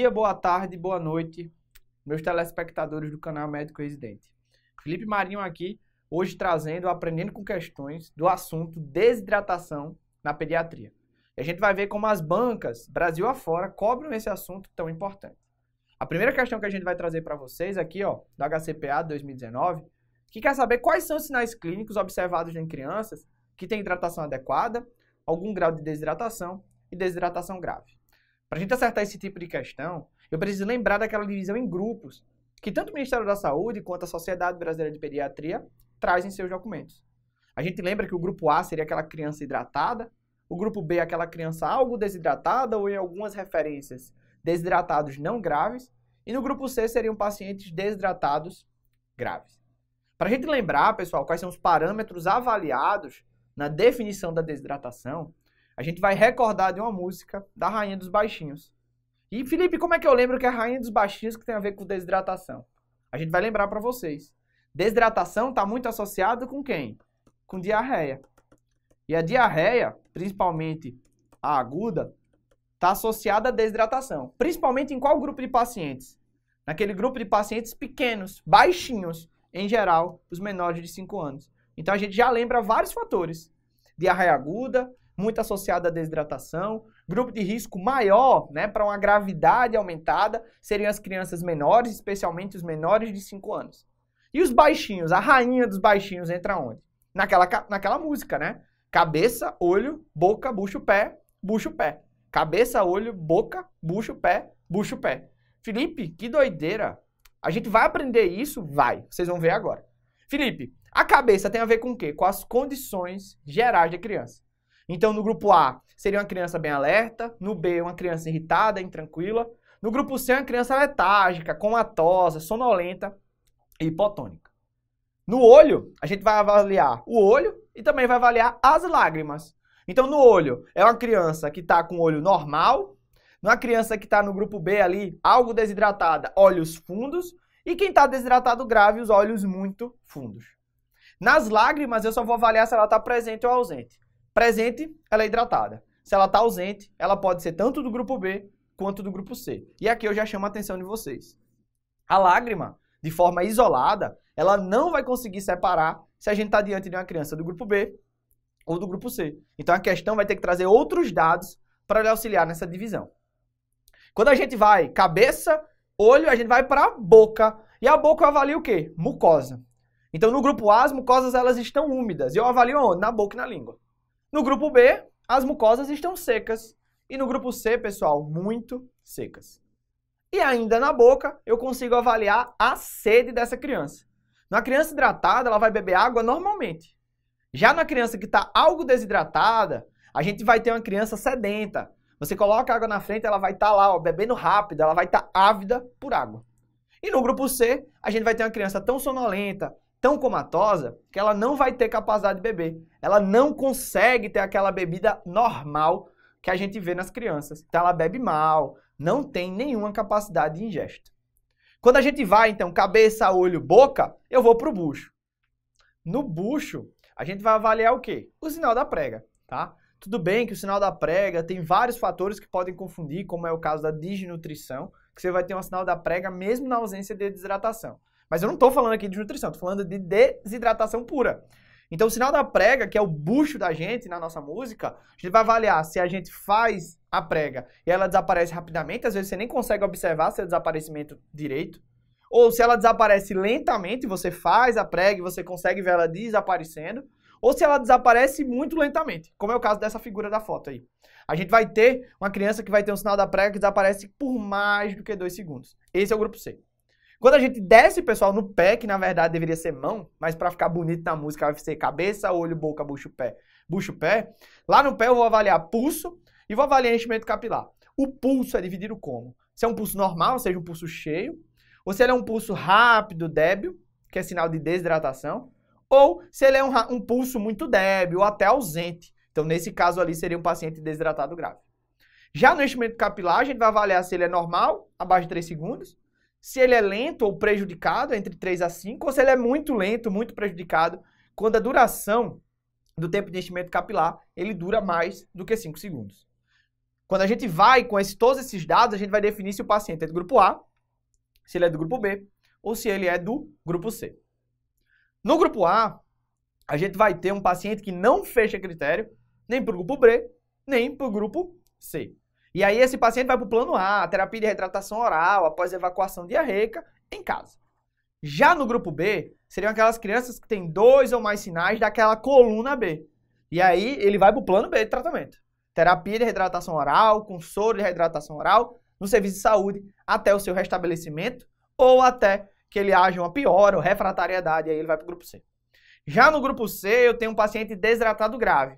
dia, boa tarde, boa noite, meus telespectadores do canal Médico Residente. Felipe Marinho aqui, hoje trazendo, aprendendo com questões do assunto desidratação na pediatria. E a gente vai ver como as bancas, Brasil afora, cobram esse assunto tão importante. A primeira questão que a gente vai trazer para vocês aqui, ó, do HCPA de 2019, que quer saber quais são os sinais clínicos observados em crianças que têm hidratação adequada, algum grau de desidratação e desidratação grave. Para a gente acertar esse tipo de questão, eu preciso lembrar daquela divisão em grupos que tanto o Ministério da Saúde quanto a Sociedade Brasileira de Pediatria trazem em seus documentos. A gente lembra que o grupo A seria aquela criança hidratada, o grupo B aquela criança algo desidratada ou em algumas referências desidratados não graves, e no grupo C seriam pacientes desidratados graves. Para a gente lembrar, pessoal, quais são os parâmetros avaliados na definição da desidratação, a gente vai recordar de uma música da Rainha dos Baixinhos. E, Felipe, como é que eu lembro que é a Rainha dos Baixinhos que tem a ver com desidratação? A gente vai lembrar para vocês. Desidratação está muito associado com quem? Com diarreia. E a diarreia, principalmente a aguda, está associada à desidratação. Principalmente em qual grupo de pacientes? Naquele grupo de pacientes pequenos, baixinhos, em geral, os menores de 5 anos. Então a gente já lembra vários fatores. Diarreia aguda, muito associada à desidratação. Grupo de risco maior, né, para uma gravidade aumentada, seriam as crianças menores, especialmente os menores de 5 anos. E os baixinhos, a rainha dos baixinhos entra onde? Naquela música, né? Cabeça, olho, boca, bucho, pé, bucho, pé. Cabeça, olho, boca, bucho, pé, bucho, pé. Felipe, que doideira. A gente vai aprender isso? Vai. Vocês vão ver agora. Felipe, a cabeça tem a ver com o quê? Com as condições gerais da criança. Então, no grupo A, seria uma criança bem alerta. No B, uma criança irritada, intranquila. No grupo C, uma criança letárgica, comatosa, sonolenta e hipotônica. No olho, a gente vai avaliar o olho e também vai avaliar as lágrimas. Então, no olho, é uma criança que está com o olho normal. Uma criança que está no grupo B ali, algo desidratada, olhos fundos. E quem está desidratado grave, os olhos muito fundos. Nas lágrimas, eu só vou avaliar se ela está presente ou ausente. Presente, ela é hidratada. Se ela está ausente, ela pode ser tanto do grupo B quanto do grupo C. E aqui eu já chamo a atenção de vocês. A lágrima, de forma isolada, ela não vai conseguir separar se a gente está diante de uma criança do grupo B ou do grupo C. Então a questão vai ter que trazer outros dados para lhe auxiliar nessa divisão. Quando a gente vai cabeça, olho, a gente vai para a boca. E a boca eu avalio o quê? Mucosa. Então no grupo A, as mucosas elas estão úmidas. E eu avalio onde? Na boca e na língua. No grupo B, as mucosas estão secas. E no grupo C, pessoal, muito secas. E ainda na boca, eu consigo avaliar a sede dessa criança. Na criança hidratada, ela vai beber água normalmente. Já na criança que está algo desidratada, a gente vai ter uma criança sedenta. Você coloca a água na frente, ela vai estar lá, ó, bebendo rápido, ela vai estar ávida por água. E no grupo C, a gente vai ter uma criança tão sonolenta, tão comatosa, que ela não vai ter capacidade de beber. Ela não consegue ter aquela bebida normal que a gente vê nas crianças. Então ela bebe mal, não tem nenhuma capacidade de ingesta. Quando a gente vai, então, cabeça, olho, boca, eu vou para o bucho. No bucho, a gente vai avaliar o quê? O sinal da prega, tá? Tudo bem que o sinal da prega tem vários fatores que podem confundir, como é o caso da desnutrição, que você vai ter um sinal da prega mesmo na ausência de desidratação. Mas eu não estou falando aqui de nutrição, estou falando de desidratação pura. Então, o sinal da prega, que é o bucho da gente na nossa música, a gente vai avaliar se a gente faz a prega e ela desaparece rapidamente, às vezes você nem consegue observar seu desaparecimento direito, ou se ela desaparece lentamente, você faz a prega e você consegue ver ela desaparecendo, ou se ela desaparece muito lentamente, como é o caso dessa figura da foto aí. A gente vai ter uma criança que vai ter um sinal da prega que desaparece por mais do que 2 segundos. Esse é o grupo C. Quando a gente desce, pessoal, no pé, que na verdade deveria ser mão, mas para ficar bonito na música vai ser cabeça, olho, boca, bucho, pé. Bucho, pé. Lá no pé eu vou avaliar pulso e vou avaliar enchimento capilar. O pulso é dividido como? Se é um pulso normal, ou seja, um pulso cheio, ou se ele é um pulso rápido, débil, que é sinal de desidratação, ou se ele é um pulso muito débil ou até ausente. Então, nesse caso ali, seria um paciente desidratado grave. Já no enchimento capilar, a gente vai avaliar se ele é normal, abaixo de 3 segundos, se ele é lento ou prejudicado, entre 3 a 5, ou se ele é muito lento, muito prejudicado, quando a duração do tempo de enchimento capilar, ele dura mais do que 5 segundos. Quando a gente vai com todos esses dados, a gente vai definir se o paciente é do grupo A, se ele é do grupo B, ou se ele é do grupo C. No grupo A, a gente vai ter um paciente que não fecha critério nem para o grupo B, nem para o grupo C. E aí esse paciente vai para o plano A, terapia de reidratação oral, após evacuação diarreica, em casa. Já no grupo B, seriam aquelas crianças que têm 2 ou mais sinais daquela coluna B. E aí ele vai para o plano B de tratamento. Terapia de reidratação oral, com soro de reidratação oral, no serviço de saúde, até o seu restabelecimento, ou até que ele haja uma piora ou refratariedade, e aí ele vai para o grupo C. Já no grupo C, eu tenho um paciente desidratado grave,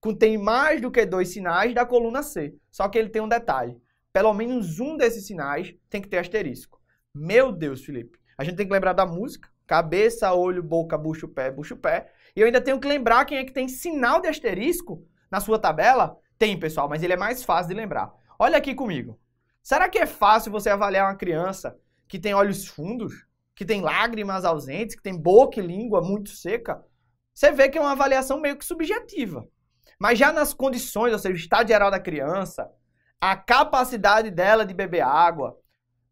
que tem mais do que 2 sinais da coluna C. Só que ele tem um detalhe. Pelo menos um desses sinais tem que ter asterisco. Meu Deus, Felipe. A gente tem que lembrar da música. Cabeça, olho, boca, bucho, pé, bucho, pé. E eu ainda tenho que lembrar quem é que tem sinal de asterisco na sua tabela. Tem, pessoal, mas ele é mais fácil de lembrar. Olha aqui comigo. Será que é fácil você avaliar uma criança que tem olhos fundos, que tem lágrimas ausentes, que tem boca e língua muito seca? Você vê que é uma avaliação meio que subjetiva. Mas já nas condições, ou seja, o estado geral da criança, a capacidade dela de beber água,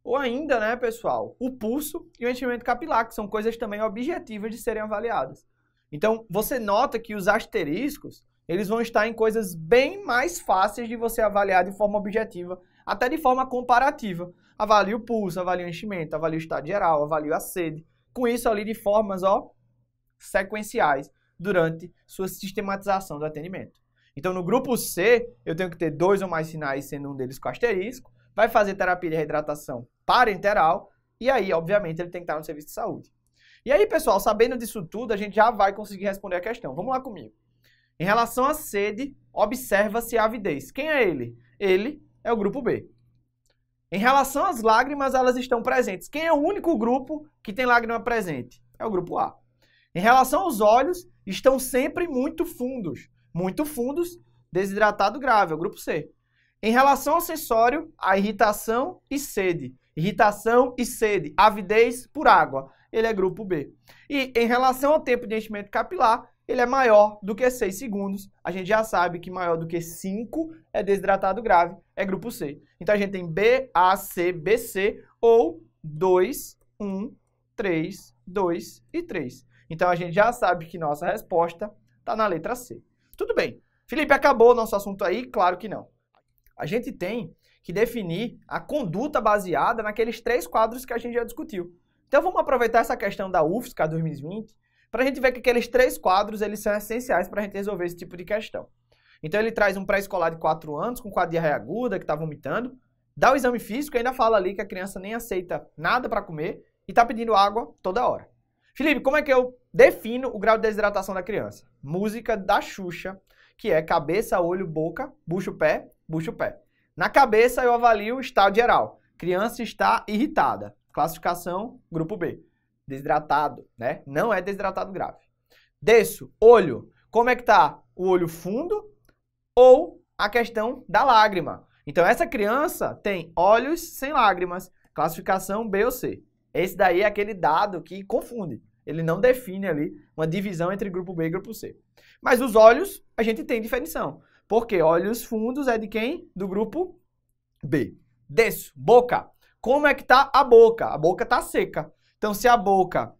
ou ainda, né, pessoal, o pulso e o enchimento capilar, que são coisas também objetivas de serem avaliadas. Então, você nota que os asteriscos, eles vão estar em coisas bem mais fáceis de você avaliar de forma objetiva, até de forma comparativa. Avalie o pulso, avalie o enchimento, avalie o estado geral, avalie a sede. Com isso ali de formas, sequenciais, durante sua sistematização do atendimento. Então, no grupo C, eu tenho que ter 2 ou mais sinais, sendo um deles com asterisco, vai fazer terapia de reidratação parenteral, e aí, obviamente, ele tem que estar no serviço de saúde. E aí, pessoal, sabendo disso tudo, a gente já vai conseguir responder a questão. Vamos lá comigo. Em relação à sede, observa-se a avidez. Quem é ele? Ele é o grupo B. Em relação às lágrimas, elas estão presentes. Quem é o único grupo que tem lágrima presente? É o grupo A. Em relação aos olhos, estão sempre muito fundos. Muito fundos, desidratado grave, é o grupo C. Em relação ao sensório, a irritação e sede. Irritação e sede, avidez por água. Ele é grupo B. E em relação ao tempo de enchimento capilar, ele é maior do que 6 segundos. A gente já sabe que maior do que 5 é desidratado grave, é grupo C. Então a gente tem B, A, C, BC ou 2, 1, 3, 2 e 3. Então a gente já sabe que nossa resposta está na letra C. Tudo bem. Felipe, acabou o nosso assunto aí? Claro que não. A gente tem que definir a conduta baseada naqueles 3 quadros que a gente já discutiu. Então vamos aproveitar essa questão da UFSCar 2020 para a gente ver que aqueles 3 quadros eles são essenciais para a gente resolver esse tipo de questão. Então ele traz um pré-escolar de 4 anos com quadro de diarreia aguda, que está vomitando, dá o exame físico e ainda fala ali que a criança nem aceita nada para comer e está pedindo água toda hora. Felipe, como é que eu defino o grau de desidratação da criança? Música da Xuxa, que é cabeça, olho, boca, bucho, pé, bucho, pé. Na cabeça eu avalio o estado geral. Criança está irritada. Classificação, grupo B. Desidratado, né? Não é desidratado grave. Desço, olho. Como é que tá? O olho fundo ou a questão da lágrima? Então essa criança tem olhos sem lágrimas. Classificação B ou C. Esse daí é aquele dado que confunde. Ele não define ali uma divisão entre grupo B e grupo C. Mas os olhos, a gente tem definição. Porque olhos fundos é de quem? Do grupo B. Desço, boca. Como é que tá a boca? A boca tá seca. Então, se a boca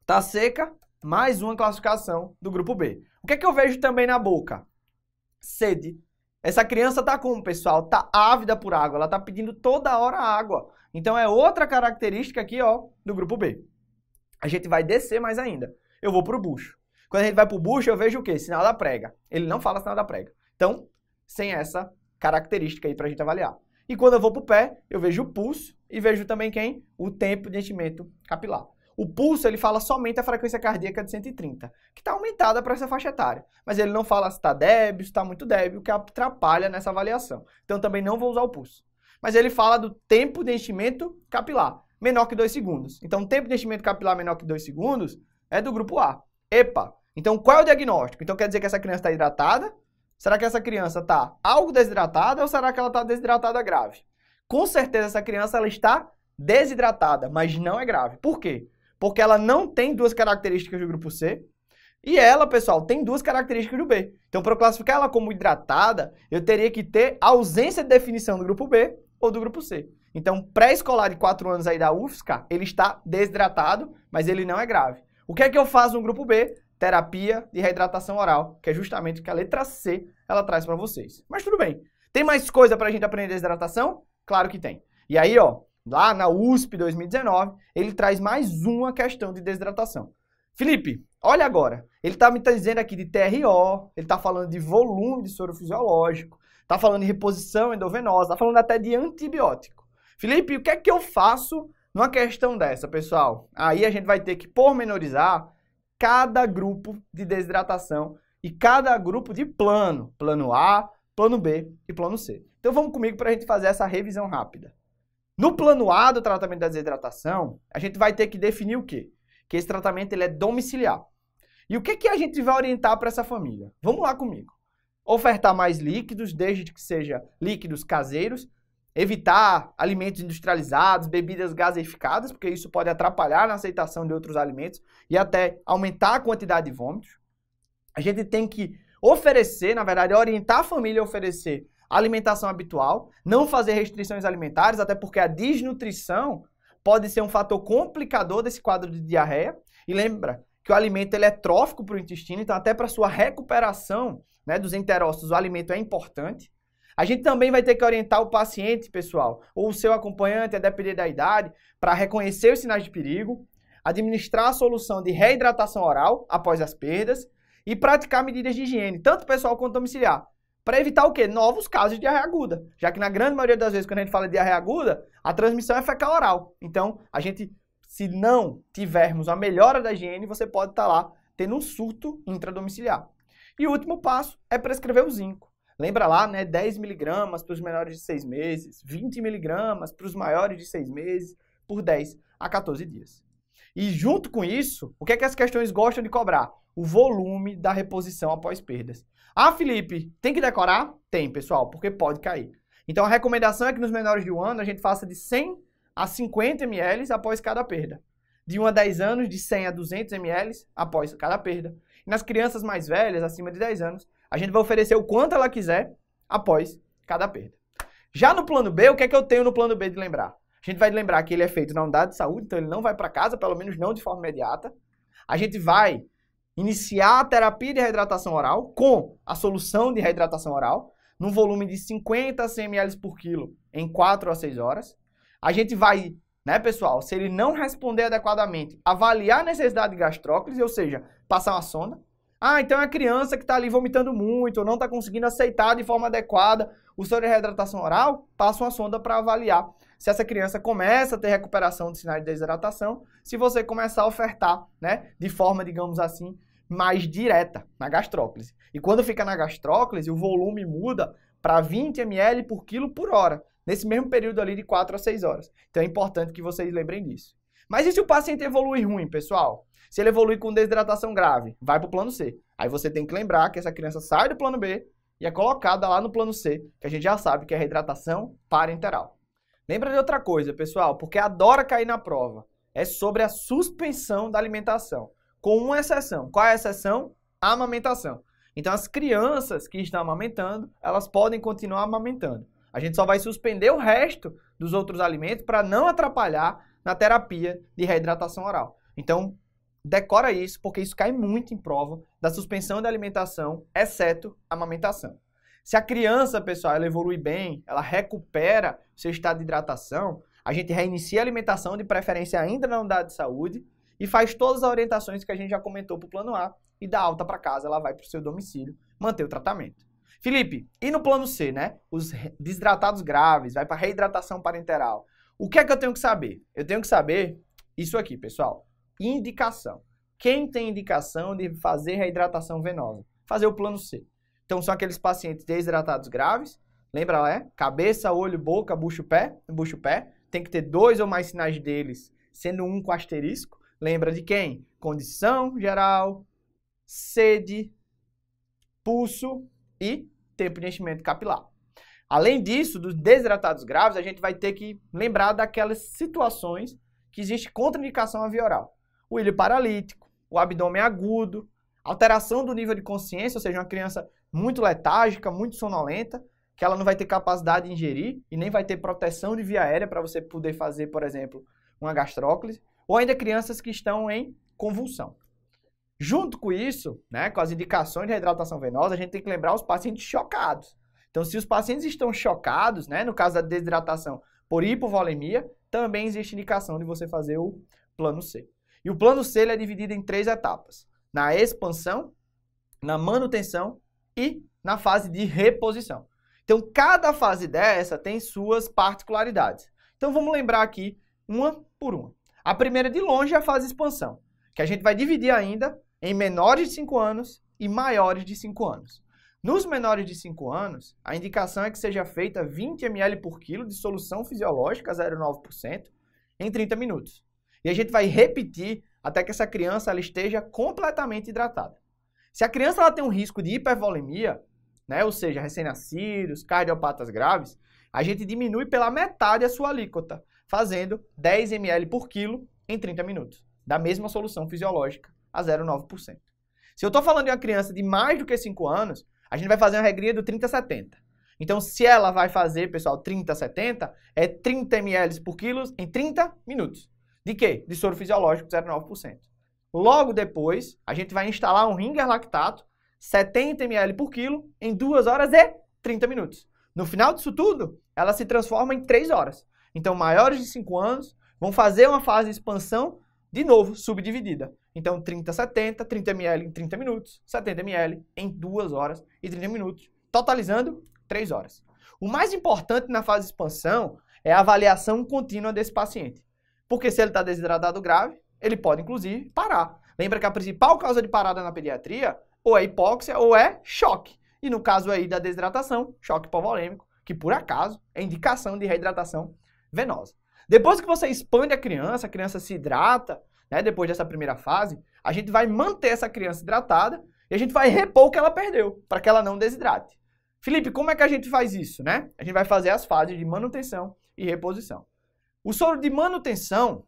tá seca, mais uma classificação do grupo B. O que é que eu vejo também na boca? Sede. Essa criança tá como, pessoal? Tá ávida por água. Ela tá pedindo toda hora água. Então, é outra característica aqui, do grupo B. A gente vai descer mais ainda. Eu vou pro bucho. Quando a gente vai pro bucho, eu vejo o quê? Sinal da prega. Ele não fala sinal da prega. Então, sem essa característica aí pra gente avaliar. E quando eu vou pro pé, eu vejo o pulso e vejo também quem? O tempo de enchimento capilar. O pulso, ele fala somente a frequência cardíaca de 130, que está aumentada para essa faixa etária. Mas ele não fala se está débil, se está muito débil, o que atrapalha nessa avaliação. Então, também não vou usar o pulso. Mas ele fala do tempo de enchimento capilar, menor que 2 segundos. Então, o tempo de enchimento capilar menor que 2 segundos é do grupo A. EPA. Então, qual é o diagnóstico? Então, quer dizer que essa criança está hidratada? Será que essa criança está algo desidratada ou será que ela está desidratada grave? Com certeza, essa criança ela está desidratada, mas não é grave. Por quê? Porque ela não tem 2 características do grupo C, E ela, pessoal, tem duas características do B. Então, para eu classificar ela como hidratada, eu teria que ter ausência de definição do grupo B ou do grupo C. Então, pré-escolar de 4 anos aí da UFSCar, ele está desidratado, mas ele não é grave. O que é que eu faço no grupo B? Terapia de reidratação oral, que é justamente o que a letra C ela traz para vocês. Mas tudo bem. Tem mais coisa para a gente aprender de desidratação? Claro que tem. E aí, ó, lá na USP 2019, ele traz mais uma questão de desidratação. Felipe, olha agora. Ele está me dizendo aqui de TRO, ele está falando de volume de soro fisiológico, está falando de reposição endovenosa, está falando até de antibiótico. Felipe, o que é que eu faço numa questão dessa, pessoal? Aí a gente vai ter que pormenorizar cada grupo de desidratação e cada grupo de plano. Plano A, plano B e plano C. Então vamos comigo para a gente fazer essa revisão rápida. No plano A do tratamento da desidratação, a gente vai ter que definir o quê? Que esse tratamento ele é domiciliar. E o que que a gente vai orientar para essa família? Vamos lá comigo. Ofertar mais líquidos, desde que seja líquidos caseiros, evitar alimentos industrializados, bebidas gaseificadas, porque isso pode atrapalhar na aceitação de outros alimentos e até aumentar a quantidade de vômitos. A gente tem que oferecer, na verdade, orientar a família a oferecer alimentação habitual, não fazer restrições alimentares, até porque a desnutrição pode ser um fator complicador desse quadro de diarreia. E lembra que o alimento ele é trófico para o intestino, então até para a sua recuperação, né, dos enterócitos, o alimento é importante. A gente também vai ter que orientar o paciente, pessoal, ou o seu acompanhante, a depender da idade, para reconhecer os sinais de perigo, administrar a solução de reidratação oral após as perdas e praticar medidas de higiene, tanto pessoal quanto domiciliar, para evitar o quê? Novos casos de diarreia aguda, já que na grande maioria das vezes quando a gente fala de diarreia aguda, a transmissão é fecal oral. Então, a gente, se não tivermos a melhora da higiene, você pode estar lá tendo um surto intradomiciliar. E o último passo é prescrever o zinco. Lembra lá, né? 10 mg para os menores de 6 meses, 20 mg para os maiores de 6 meses, por 10 a 14 dias. E junto com isso, o que é que as questões gostam de cobrar? O volume da reposição após perdas. Ah, Felipe, tem que decorar? Tem, pessoal, porque pode cair. Então a recomendação é que nos menores de 1 ano a gente faça de 100 a 50 ml após cada perda. De 1 a 10 anos, de 100 a 200 ml após cada perda. E nas crianças mais velhas, acima de 10 anos, a gente vai oferecer o quanto ela quiser após cada perda. Já no plano B, o que é que eu tenho no plano B de lembrar? A gente vai lembrar que ele é feito na unidade de saúde, então ele não vai para casa, pelo menos não de forma imediata. A gente vai iniciar a terapia de reidratação oral com a solução de reidratação oral, num volume de 50 a 100 ml por quilo em 4 a 6 horas. A gente vai, né, pessoal, se ele não responder adequadamente, avaliar a necessidade de gastróclise, ou seja, passar uma sonda. Ah, então é a criança que está ali vomitando muito, ou não está conseguindo aceitar de forma adequada o soro de reidratação oral, passa uma sonda para avaliar se essa criança começa a ter recuperação de sinais de desidratação, se você começar a ofertar, né, de forma, digamos assim, mais direta na gastróclise. E quando fica na gastróclise, o volume muda para 20 ml por quilo por hora, nesse mesmo período ali de 4 a 6 horas. Então é importante que vocês lembrem disso. Mas e se o paciente evolui ruim, pessoal? Se ele evolui com desidratação grave, vai para o plano C. Aí você tem que lembrar que essa criança sai do plano B e é colocada lá no plano C, que a gente já sabe que é reidratação parenteral. Lembra de outra coisa, pessoal, porque adora cair na prova. É sobre a suspensão da alimentação, com uma exceção. Qual é a exceção? A amamentação. Então, as crianças que estão amamentando, elas podem continuar amamentando. A gente só vai suspender o resto dos outros alimentos para não atrapalhar na terapia de reidratação oral. Então, decora isso, porque isso cai muito em prova da suspensão da alimentação, exceto a amamentação. Se a criança, pessoal, ela evolui bem, ela recupera seu estado de hidratação, a gente reinicia a alimentação, de preferência ainda na unidade de saúde, e faz todas as orientações que a gente já comentou para o plano A, e dá alta para casa, ela vai para o seu domicílio, manter o tratamento. Felipe, e no plano C, né? Os desidratados graves, vai para reidratação parenteral. O que é que eu tenho que saber? Eu tenho que saber isso aqui, pessoal. Indicação. Quem tem indicação de fazer reidratação venosa? Fazer o plano C. Então, são aqueles pacientes desidratados graves. Lembra lá, cabeça, olho, boca, bucho, pé. Tem que ter 2 ou mais sinais deles, sendo um com asterisco. Lembra de quem? Condição geral, sede, pulso e tempo de enchimento capilar. Além disso, dos desidratados graves, a gente vai ter que lembrar daquelas situações que existe contraindicação à via oral. O ilho paralítico, o abdômen agudo, Alteração do nível de consciência, ou seja, uma criança muito letárgica, muito sonolenta, que ela não vai ter capacidade de ingerir e nem vai ter proteção de via aérea para você poder fazer, por exemplo, uma gastróclise, ou ainda crianças que estão em convulsão. Junto com isso, né, com as indicações de reidratação venosa, a gente tem que lembrar os pacientes chocados. Então, se os pacientes estão chocados, né, no caso da desidratação por hipovolemia, também existe indicação de você fazer o plano C. E o plano C ele é dividido em 3 etapas: na expansão, na manutenção e na fase de reposição. Então, cada fase dessa tem suas particularidades. Então, vamos lembrar aqui uma por uma. A primeira, de longe, é a fase de expansão, que a gente vai dividir ainda em menores de 5 anos e maiores de 5 anos. Nos menores de 5 anos, a indicação é que seja feita 20 ml por quilo de solução fisiológica 0,9% em 30 minutos. E a gente vai repetir até que essa criança ela esteja completamente hidratada. Se a criança ela tem um risco de hipervolemia, né, ou seja, recém-nascidos, cardiopatas graves, a gente diminui pela metade a sua alíquota, fazendo 10 ml por quilo em 30 minutos, da mesma solução fisiológica a 0,9%. Se eu estou falando de uma criança de mais do que 5 anos, a gente vai fazer uma regrinha do 30-70. Então, se ela vai fazer, pessoal, 30-70, é 30 ml por quilo em 30 minutos. De quê? De soro fisiológico 0,9%. Logo depois, a gente vai instalar um Ringer lactato, 70 ml por quilo, em 2 horas e 30 minutos. No final disso tudo, ela se transforma em 3 horas. Então, maiores de 5 anos vão fazer uma fase de expansão, de novo, subdividida. Então, 30-70, 30 ml em 30 minutos, 70 ml em 2 horas e 30 minutos, totalizando 3 horas. O mais importante na fase de expansão é a avaliação contínua desse paciente. Porque se ele está desidratado grave, ele pode, inclusive, parar. Lembra que a principal causa de parada na pediatria ou é hipóxia ou é choque. E no caso aí da desidratação, choque hipovolêmico, que por acaso é indicação de reidratação venosa. Depois que você expande a criança se hidrata, né, depois dessa primeira fase, a gente vai manter essa criança hidratada e a gente vai repor o que ela perdeu, para que ela não desidrate. Felipe, como é que a gente faz isso, né? A gente vai fazer as fases de manutenção e reposição. O soro de manutenção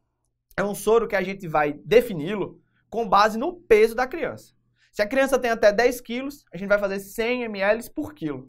é um soro que a gente vai defini-lo com base no peso da criança. Se a criança tem até 10 quilos, a gente vai fazer 100 ml por quilo.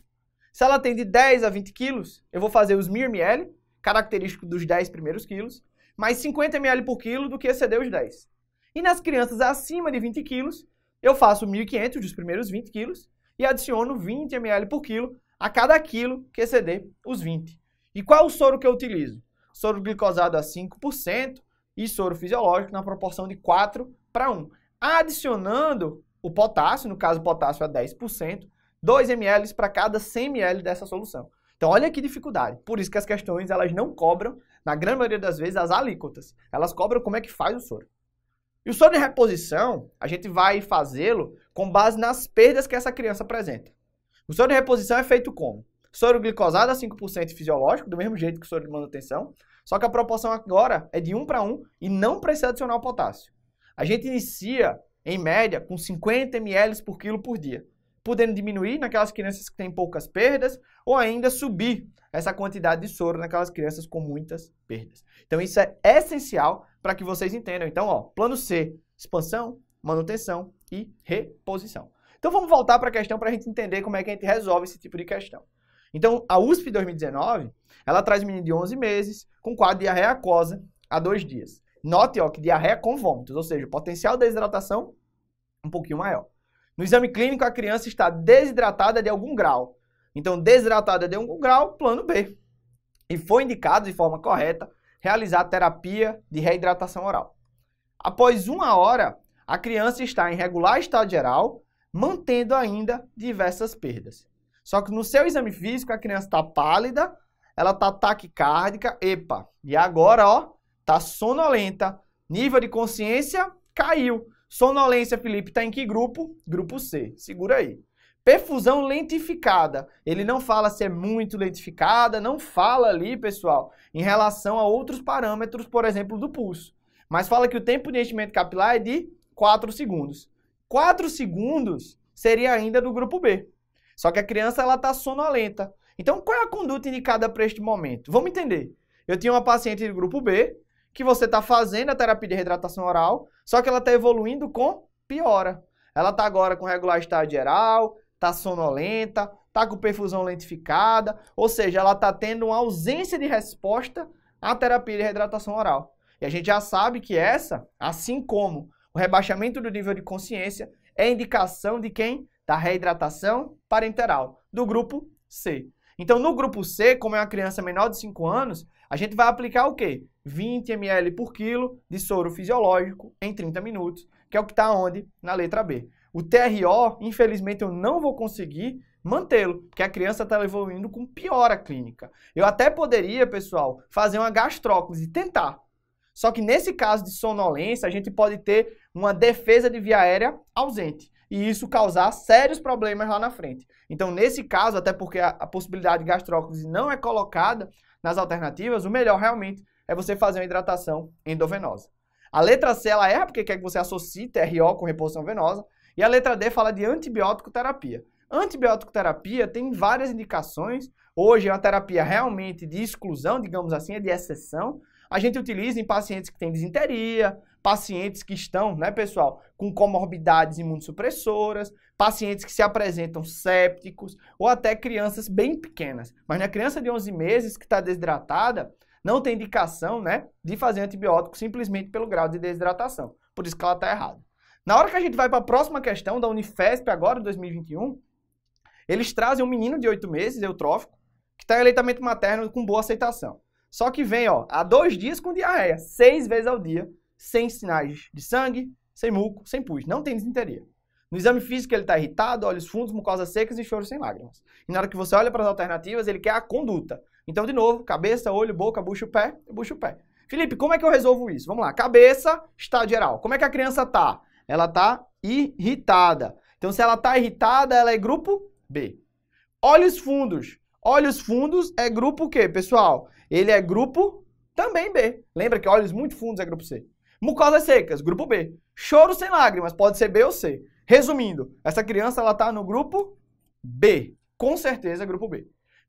Se ela tem de 10 a 20 quilos, eu vou fazer os 1000 ml, característico dos 10 primeiros quilos, mais 50 ml por quilo do que exceder os 10. E nas crianças acima de 20 quilos, eu faço 1.500 dos primeiros 20 quilos e adiciono 20 ml por quilo a cada quilo que exceder os 20. E qual é o soro que eu utilizo? Soro glicosado a 5% e soro fisiológico na proporção de 4:1. Adicionando o potássio, no caso o potássio a 10%, 2 ml para cada 100 ml dessa solução. Então olha que dificuldade. Por isso que as questões elas não cobram, na grande maioria das vezes, as alíquotas. Elas cobram como é que faz o soro. E o soro de reposição, a gente vai fazê-lo com base nas perdas que essa criança apresenta. O soro de reposição é feito como? Soro glicosado a 5% fisiológico, do mesmo jeito que o soro de manutenção, só que a proporção agora é de 1:1 e não precisa adicionar o potássio. A gente inicia, em média, com 50 ml por quilo por dia, podendo diminuir naquelas crianças que têm poucas perdas ou ainda subir essa quantidade de soro naquelas crianças com muitas perdas. Então isso é essencial para que vocês entendam. Então, ó, plano C, expansão, manutenção e reposição. Então vamos voltar para a questão para a gente entender como é que a gente resolve esse tipo de questão. Então, a USP 2019, ela traz menino de 11 meses com quadro de diarreia aquosa há 2 dias. Note, ó, que diarreia com vômitos, ou seja, o potencial de desidratação um pouquinho maior. No exame clínico, a criança está desidratada de algum grau. Então, desidratada de algum grau, plano B. E foi indicado, de forma correta, realizar a terapia de reidratação oral. Após 1 hora, a criança está em regular estado geral, mantendo ainda diversas perdas. Só que no seu exame físico, a criança está pálida, ela está taquicárdica, e agora, ó, está sonolenta, nível de consciência caiu. Sonolência, Felipe, está em que grupo? Grupo C, segura aí. Perfusão lentificada, ele não fala se é muito lentificada, não fala ali, pessoal, em relação a outros parâmetros, por exemplo, do pulso. Mas fala que o tempo de enchimento capilar é de 4 segundos. 4 segundos seria ainda do grupo B. Só que a criança ela está sonolenta. Então, qual é a conduta indicada para este momento? Vamos entender. Eu tinha uma paciente do grupo B, que você está fazendo a terapia de reidratação oral, só que ela está evoluindo com piora. Ela está agora com regular estado geral, está sonolenta, está com perfusão lentificada, ou seja, ela está tendo uma ausência de resposta à terapia de reidratação oral. E a gente já sabe que essa, assim como o rebaixamento do nível de consciência, é indicação de quem? Da reidratação parenteral, do grupo C. Então, no grupo C, como é uma criança menor de 5 anos, a gente vai aplicar o quê? 20 ml por quilo de soro fisiológico em 30 minutos, que é o que está onde? Na letra B. O TRO, infelizmente, eu não vou conseguir mantê-lo, porque a criança está evoluindo com piora clínica. Eu até poderia, pessoal, fazer uma gastróclise, tentar. Só que nesse caso de sonolência, a gente pode ter uma defesa de via aérea ausente. E isso causar sérios problemas lá na frente. Então, nesse caso, até porque a possibilidade de gastróclise não é colocada nas alternativas, o melhor realmente é você fazer uma hidratação endovenosa. A letra C, ela erra porque quer que você associe TRO com reposição venosa. E a letra D fala de antibiótico terapia. Antibiótico terapia tem várias indicações. Hoje é uma terapia realmente de exclusão, digamos assim, é de exceção. A gente utiliza em pacientes que têm disenteria, pacientes que estão, né, pessoal, com comorbidades imunossupressoras, pacientes que se apresentam sépticos, ou até crianças bem pequenas. Mas na criança de 11 meses que está desidratada, não tem indicação, né, de fazer antibiótico simplesmente pelo grau de desidratação. Por isso que ela está errada. Na hora que a gente vai para a próxima questão da Unifesp agora, 2021, eles trazem um menino de 8 meses, eutrófico, que está em aleitamento materno com boa aceitação. Só que vem, ó, há 2 dias com diarreia, 6 vezes ao dia, sem sinais de sangue, sem muco, sem pus, não tem disenteria. No exame físico ele está irritado, olhos fundos, mucosas secas e choro sem lágrimas. E na hora que você olha para as alternativas, ele quer a conduta. Então, de novo, cabeça, olho, boca, bucho, pé, bucho, pé. Felipe, como é que eu resolvo isso? Vamos lá, cabeça, estado geral. Como é que a criança está? Ela está irritada. Então, se ela está irritada, ela é grupo B. Olhos fundos. Olhos fundos é grupo o quê, pessoal? Ele é grupo também B. Lembra que olhos muito fundos é grupo C. Mucosas secas, grupo B. Choro sem lágrimas, pode ser B ou C. Resumindo, essa criança ela está no grupo B. Com certeza, grupo B.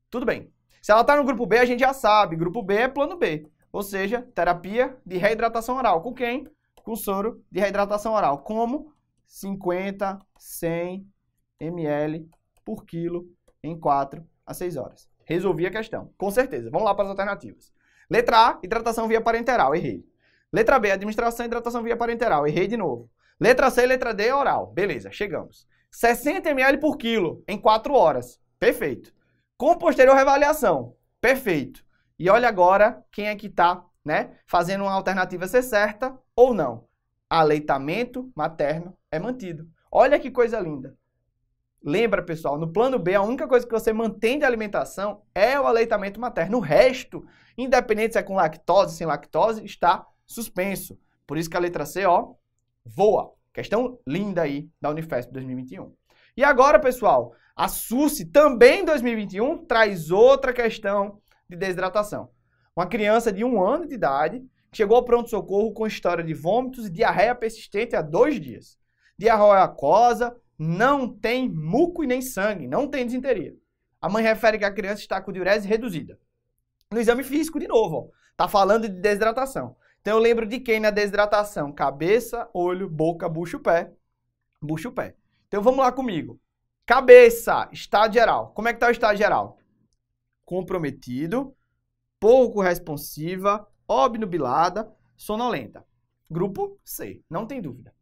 Tudo bem. Se ela está no grupo B, a gente já sabe. Grupo B é plano B. Ou seja, terapia de reidratação oral. Com quem? Com soro de reidratação oral. Como? 50, 100 ml por quilo em 4 a 6 horas. Resolvi a questão. Com certeza. Vamos lá para as alternativas. Letra A, hidratação via parenteral. Errei. Letra B, administração e hidratação via parenteral. Errei de novo. Letra C e letra D, oral. Beleza, chegamos. 60 ml por quilo em 4 horas. Perfeito. Com posterior reavaliação. Perfeito. E olha agora quem é que está, né, fazendo uma alternativa ser certa ou não. Aleitamento materno é mantido. Olha que coisa linda. Lembra, pessoal, no plano B, a única coisa que você mantém de alimentação é o aleitamento materno. O resto, independente se é com lactose, sem lactose, está suspenso. Por isso que a letra C, ó, voa. Questão linda aí da Unifesp 2021. E agora, pessoal, a SUSE também em 2021 traz outra questão de desidratação. Uma criança de 1 ano de idade chegou ao pronto-socorro com história de vômitos e diarreia persistente há 2 dias. Diarreia aquosa, não tem muco e nem sangue, não tem disenteria. A mãe refere que a criança está com diurese reduzida. No exame físico, de novo, ó, tá falando de desidratação. Então eu lembro de quem na desidratação? Cabeça, olho, boca, bucho, pé. Bucho, pé. Então vamos lá comigo. Cabeça, estado geral. Como é que tá o estado geral? Comprometido, pouco responsiva, obnubilada, sonolenta. Grupo C, não tem dúvida.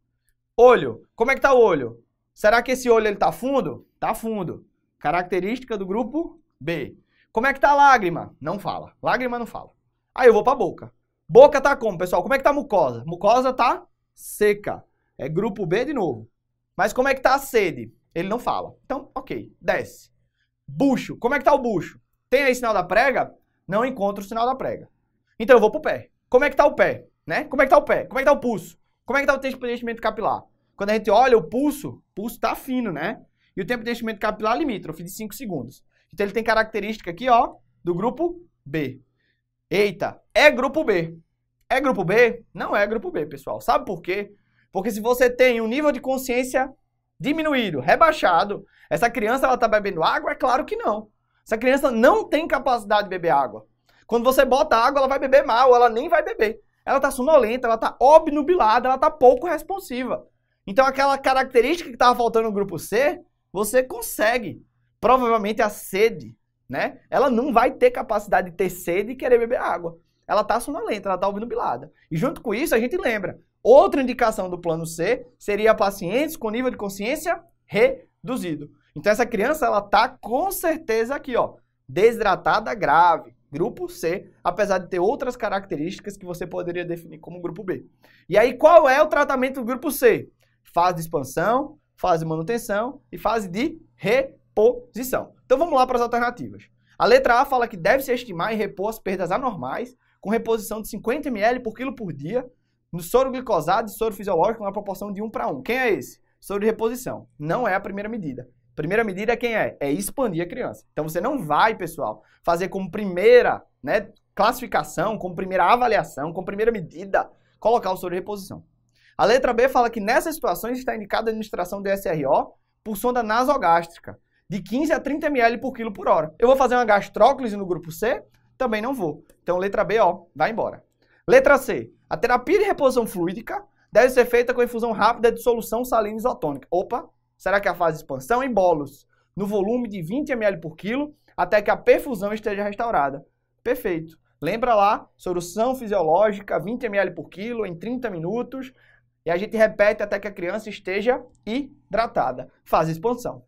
Olho, como é que tá o olho? Será que esse olho ele tá fundo? Tá fundo. Característica do grupo B. Como é que tá a lágrima? Não fala. Lágrima não fala. Aí eu vou pra boca. Boca tá como, pessoal? Como é que tá a mucosa? Mucosa tá seca. É grupo B de novo. Mas como é que tá a sede? Ele não fala. Então, ok, desce. Bucho, como é que tá o bucho? Tem aí sinal da prega? Não encontro o sinal da prega. Então eu vou pro pé. Como é que tá o pé? Né? Como é que tá o pé? Como é que tá o pulso? Como é que tá o tempo de enchimento capilar? Quando a gente olha o pulso tá fino, né? E o tempo de enchimento capilar limítrofe de 5 segundos. Então ele tem característica aqui, ó, do grupo B. Eita, é grupo B. É grupo B? Não é grupo B, pessoal. Sabe por quê? Porque se você tem um nível de consciência diminuído, rebaixado, essa criança ela tá bebendo água? É claro que não. Essa criança não tem capacidade de beber água. Quando você bota água, ela vai beber mal, ela nem vai beber. Ela tá sonolenta, ela tá obnubilada, ela tá pouco responsiva. Então, aquela característica que estava faltando no grupo C, você consegue. Provavelmente a sede, né? Ela não vai ter capacidade de ter sede e querer beber água. Ela está sonolenta, ela está ouvindo bilada. E junto com isso, a gente lembra. Outra indicação do plano C seria pacientes com nível de consciência reduzido. Então, essa criança, ela está com certeza aqui, ó, desidratada grave. Grupo C, apesar de ter outras características que você poderia definir como grupo B. E aí, qual é o tratamento do grupo C? Fase de expansão, fase de manutenção e fase de reposição. Então, vamos lá para as alternativas. A letra A fala que deve-se estimar e repor as perdas anormais com reposição de 50 ml por quilo por dia no soro glicosado e soro fisiológico na proporção de 1:1. Quem é esse? Soro de reposição. Não é a primeira medida. Primeira medida é quem é? É expandir a criança. Então, você não vai, pessoal, fazer como primeira, né, classificação, como primeira avaliação, como primeira medida, colocar o soro de reposição. A letra B fala que nessas situações está indicada a administração de SRO por sonda nasogástrica, de 15 a 30 ml por quilo por hora. Eu vou fazer uma gastróclise no grupo C? Também não vou. Então, letra B, ó, vai embora. Letra C. A terapia de reposição fluídica deve ser feita com infusão rápida de solução salina isotônica. Opa! Será que a fase de expansão em bolos, no volume de 20 ml por quilo, até que a perfusão esteja restaurada? Perfeito. Lembra lá, solução fisiológica, 20 ml por quilo, em 30 minutos, e a gente repete até que a criança esteja hidratada. Fase de expansão.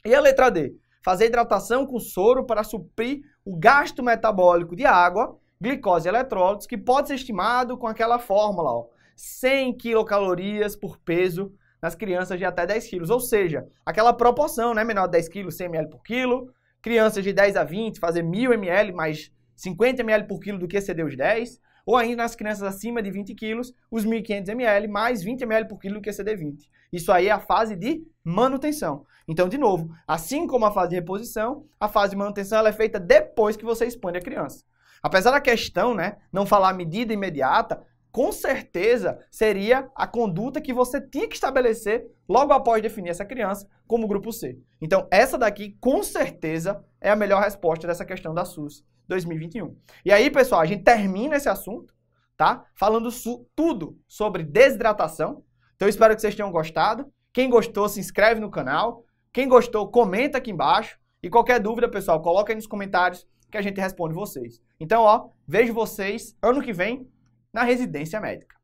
E a letra D? Fazer hidratação com soro para suprir o gasto metabólico de água, glicose e eletrólitos, que pode ser estimado com aquela fórmula, ó, 100 quilocalorias por peso nas crianças de até 10 quilos, ou seja, aquela proporção, né, menor de 10 quilos, 100 ml por quilo, crianças de 10 a 20, fazer 1000 ml mais 50 ml por quilo do que exceder os 10, ou ainda nas crianças acima de 20 quilos, os 1.500 ml mais 20 ml por quilo do que exceder 20. Isso aí é a fase de manutenção. Então, de novo, assim como a fase de reposição, a fase de manutenção ela é feita depois que você expande a criança. Apesar da questão, né, não falar medida imediata, com certeza seria a conduta que você tinha que estabelecer logo após definir essa criança como grupo C. Então, essa daqui, com certeza, é a melhor resposta dessa questão da SUS 2021. E aí, pessoal, a gente termina esse assunto, tá? Falando tudo sobre desidratação. Então, eu espero que vocês tenham gostado. Quem gostou, se inscreve no canal. Quem gostou, comenta aqui embaixo. E qualquer dúvida, pessoal, coloca aí nos comentários que a gente responde vocês. Então, ó, vejo vocês ano que vem na residência médica.